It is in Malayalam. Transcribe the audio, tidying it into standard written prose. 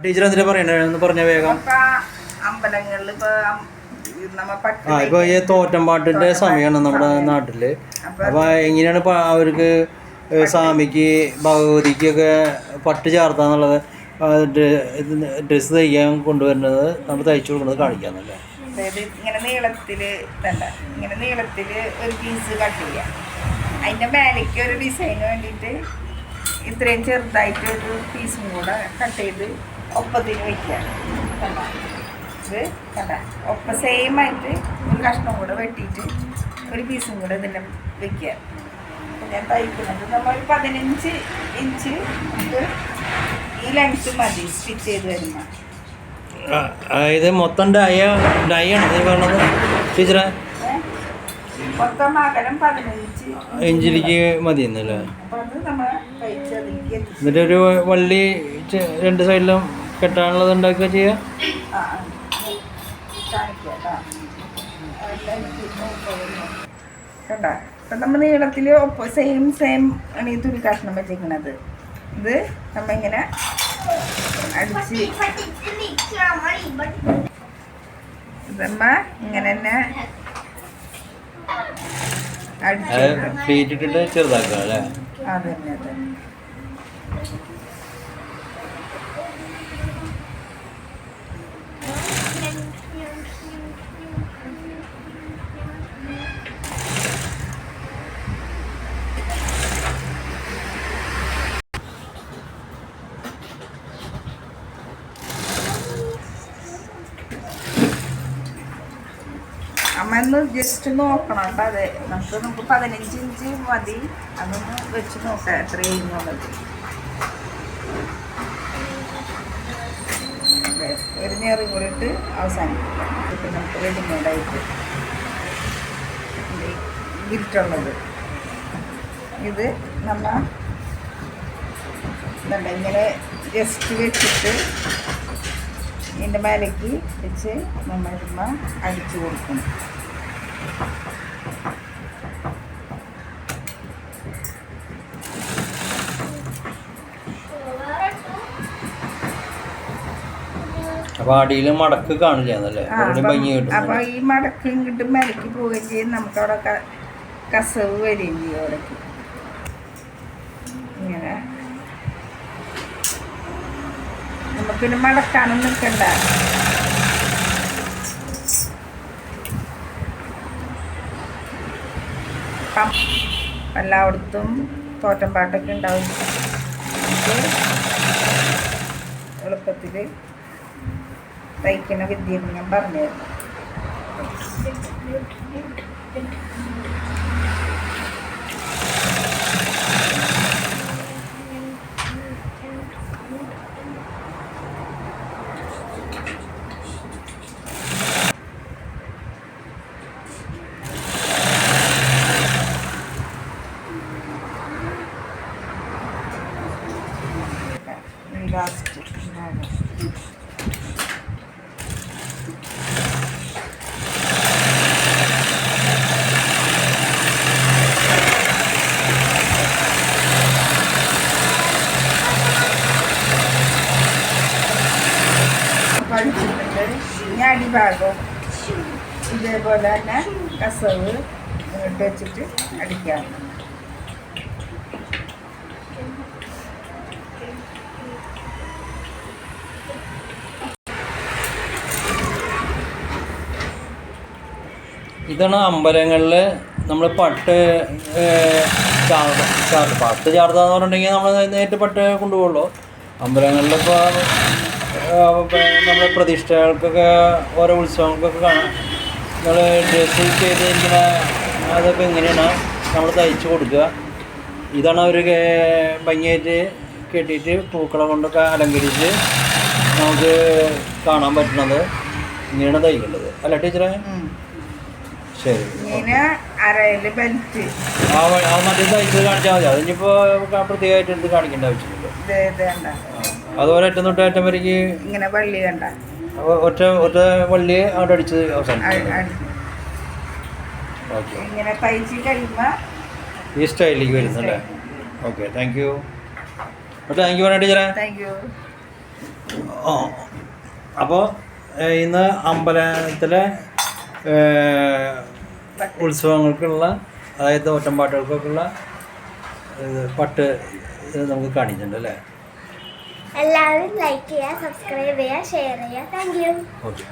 ടീച്ചർ എന്തിനാ പറയണേ ഒന്ന് പറഞ്ഞ വേഗം. അമ്പലങ്ങളിൽ ഇപ്പൊ ഈ തോറ്റംപാട്ടിന്റെ സമയമാണ് നമ്മുടെ നാട്ടില്. അപ്പൊ എങ്ങനെയാണ് അവർക്ക് സ്വാമിക്ക് ഭഗവതിക്കൊക്കെ പട്ട് ചാർത്താന്നുള്ളത് ഡ്രസ്സ് തയ്ക്കാൻ കൊണ്ടുവരുന്നത് നമ്മൾ തയ്ച്ചു കൊടുക്കുന്നത് കാണിക്കാന്നല്ലേ? അതായത് ഇങ്ങനെ നീളത്തില് ഒരു പീസ് കട്ട് ചെയ്യാം. അതിന്റെ മേലേക്ക് ഒരു ഡിസൈന് വേണ്ടിയിട്ട് ഇത്രയും ചെറുതായിട്ട് ഒരു പീസും കൂടെ കട്ട് ചെയ്ത് ഒപ്പത്തിന് വയ്ക്കുക. ഇത് കണ്ട ഒപ്പം സെയിം ആയിട്ട് ഒരു കഷ്ണം കൂടെ വെട്ടിയിട്ട് ഒരു പീസും കൂടെ ഇതിൻ്റെ വയ്ക്കുക. അപ്പം ഞാൻ തയ്ക്കുന്നത് നമ്മൾ 15 ഇഞ്ച് നമുക്ക് ഈ ലെങ്ത്ത് മതി സ്റ്റിച്ച് ചെയ്ത് വരുമ്പോൾ. ഇത് മൊത്തം ഡൈ ആണ് പറഞ്ഞത് ടീച്ചറെ? മൊത്തം അകലം 15 ഇഞ്ചിലേക്ക് മതി എന്നല്ലേ? അപ്പം അത് നമ്മൾ തയ്ച്ചതിലേക്ക് എന്നിട്ട് ഒരു വള്ളി 2 സൈഡിലും കെട്ടാനുള്ളത് ഉണ്ടാക്കുക ചെയ്യുക. കണ്ട ഇപ്പം നമ്മൾ നീളത്തിൽ സെയിം ആണ് ഈ തുണി കഷ്ണം വെച്ചിരിക്കുന്നത്. ഇത് നമ്മ ഇങ്ങനെ അടിച്ച് ഇതമ്മ ഇങ്ങനെ തന്നെ അടിച്ചിട്ടിട്ട് ചെറുതാക്കുക അല്ലേ? അതന്നെ അമ്മ ഒന്ന് ജസ്റ്റ് നോക്കണം കേട്ടോ. അതെ നമുക്ക് 15 ഇഞ്ച് മതി. അതൊന്ന് വെച്ച് നോക്കാം എത്രയെന്നുള്ളത്. ഒരു നേറും കൂടി ഇട്ട് അവസാനിപ്പിക്കാം. ഇപ്പം നമുക്ക് റെഡിമെയ്ഡായിട്ട് ഗിഫ്റ്റുള്ളത് ഇത് നമ്മൾ ഇങ്ങനെ ജസ്റ്റ് വെച്ചിട്ട് ഇതിൻ്റെ മേലേക്ക് വെച്ച് നമ്മൾ അടിച്ചു കൊടുക്കണം. അപ്പൊ അടിയിൽ മടക്ക് കാണില്ല. അപ്പൊ ഈ മടക്ക് ഇങ്ങോട്ട് മേലേക്ക് പോവുകയും ചെയ്യും. നമുക്ക് അവിടെ കസവ് വരികയും ചെയ്യും. അവിടേക്ക് ഇങ്ങനെ നമുക്കിന് മടക്കാനും നിൽക്കണ്ട. എല്ലായിടത്തും തോറ്റംപാട്ടൊക്കെ ഉണ്ടാവും. എളുപ്പത്തിൽ തയ്ക്കുന്ന വിദ്യ ഞാൻ പറഞ്ഞുതരുന്നു. ലാസ്റ്റ് പഠിച്ചിട്ടുണ്ട്. ഇനി അടിഭാഗം ഇതേപോലെ തന്നെ കസവ് ഇട്ട് വെച്ചിട്ട് അടിക്കാം. ഇതാണ് അമ്പലങ്ങളിൽ നമ്മൾ പട്ട് പട്ട് ചാർത്താന്ന് പറഞ്ഞിട്ടുണ്ടെങ്കിൽ നമ്മൾ നേരിട്ട് പട്ട് കൊണ്ടുപോകുള്ളൂ. അമ്പലങ്ങളിലിപ്പോൾ നമ്മൾ പ്രതിഷ്ഠകൾക്കൊക്കെ ഓരോ ഉത്സവങ്ങൾക്കൊക്കെ കാണാം നമ്മൾ ഡ്രസ്സ് ചെയ്തിരിക്കുന്ന അതൊക്കെ ഇങ്ങനെയാണ് നമ്മൾ തയ്ച്ച് കൊടുക്കുക. ഇതാണ് അവർ ഭംഗിയായിട്ട് കെട്ടിയിട്ട് പൂക്കളം കൊണ്ടൊക്കെ അലങ്കരിച്ച് നമുക്ക് കാണാൻ പറ്റുന്നത്. ഇങ്ങനെയാണ് തയ്ക്കേണ്ടത് അല്ല ടീച്ചറെ? ശരി. മറ്റേ തയ്ച്ച് കാണിച്ചാൽ മതി. അതിനിപ്പോൾ പ്രത്യേകമായിട്ട് എടുത്ത് കാണിക്കേണ്ട ആവശ്യമില്ല. അതുപോലെ അറ്റം തൊട്ട് അറ്റം വരയ്ക്ക് ഇങ്ങനെ വള്ളി കണ്ട ഒറ്റ വള്ളി അവിടെ അടിച്ച് അവസാനം ഓക്കെ. ഇങ്ങനെ തയ്ച്ച് കഴിയുമ്പോൾ ഈ സ്റ്റൈലിലേക്ക് വരുന്നല്ലേ? Okay, thank you. Thank you ടീച്ചറെ. Thank you. അപ്പോൾ ഇന്ന് അമ്പലത്തിലെ ഉത്സവങ്ങൾക്കുള്ള, അതായത് ഓട്ടംപാട്ടുകൾക്കൊക്കെയുള്ള പട്ട് നമുക്ക് കാണിച്ചിട്ടുണ്ട് അല്ലേ? എല്ലാവരും ലൈക്ക് ചെയ്യുക, സബ്സ്ക്രൈബ് ചെയ്യുക, ഷെയർ ചെയ്യുക. Thank you. ഓക്കെ.